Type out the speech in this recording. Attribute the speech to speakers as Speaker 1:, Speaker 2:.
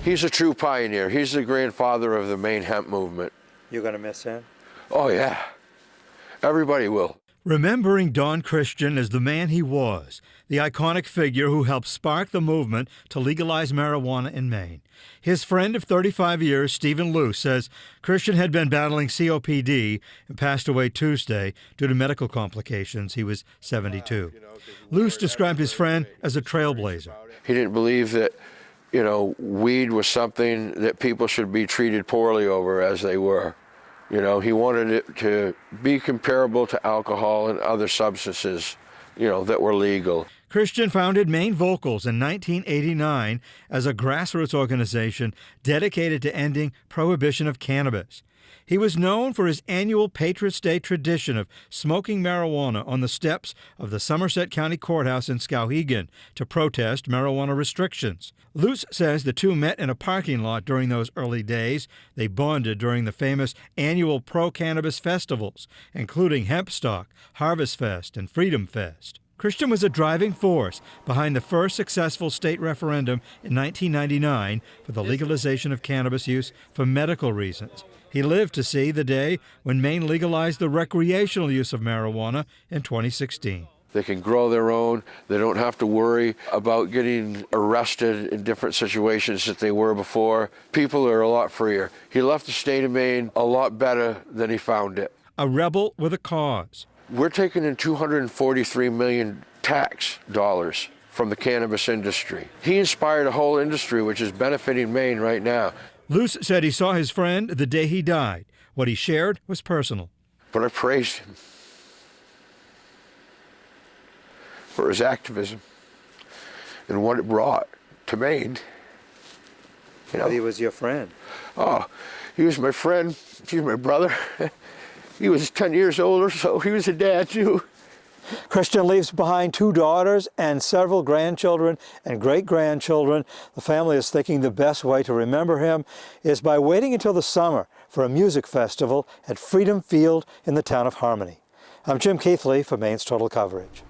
Speaker 1: He's a true pioneer. He's the grandfather of the Maine hemp movement.
Speaker 2: You're going to miss him?
Speaker 1: Oh, yeah. Everybody will.
Speaker 3: Remembering Don Christen as the man he was, the iconic figure who helped spark the movement to legalize marijuana in Maine. His friend of 35 years, Stephen Luce, says Christen had been battling COPD and passed away Tuesday due to medical complications. He was 72. Luce described his friend as a trailblazer.
Speaker 1: He didn't believe that, weed was something that people should be treated poorly over as they were. He wanted it to be comparable to alcohol and other substances, that were legal.
Speaker 3: Christen founded Maine Vocals in 1989 as a grassroots organization dedicated to ending prohibition of cannabis. He was known for his annual Patriots' Day tradition of smoking marijuana on the steps of the Somerset County Courthouse in Skowhegan to protest marijuana restrictions. Luce says the two met in a parking lot during those early days. They bonded during the famous annual pro-cannabis festivals, including Hempstock, Harvest Fest, and Freedom Fest. Christen was a driving force behind the first successful state referendum in 1999 for the legalization of cannabis use for medical reasons. He lived to see the day when Maine legalized the recreational use of marijuana in 2016.
Speaker 1: They can grow their own. They don't have to worry about getting arrested in different situations that they were before. People are a lot freer. He left the state of Maine a lot better than he found it.
Speaker 3: A rebel with a cause.
Speaker 1: We're taking in $243 million tax dollars from the cannabis industry. He inspired a whole industry which is benefiting Maine right now.
Speaker 3: Luce said he saw his friend the day he died. What he shared was personal.
Speaker 1: But I praised him for his activism and what it brought to Maine.
Speaker 2: But he was your friend.
Speaker 1: Oh, he was my friend. He was my brother. He was 10 years older, so he was a dad too.
Speaker 2: Christen leaves behind 2 daughters and several grandchildren and great-grandchildren. The family is thinking the best way to remember him is by waiting until the summer for a music festival at Freedom Field in the town of Harmony. I'm Jim Keithley for Maine's Total Coverage.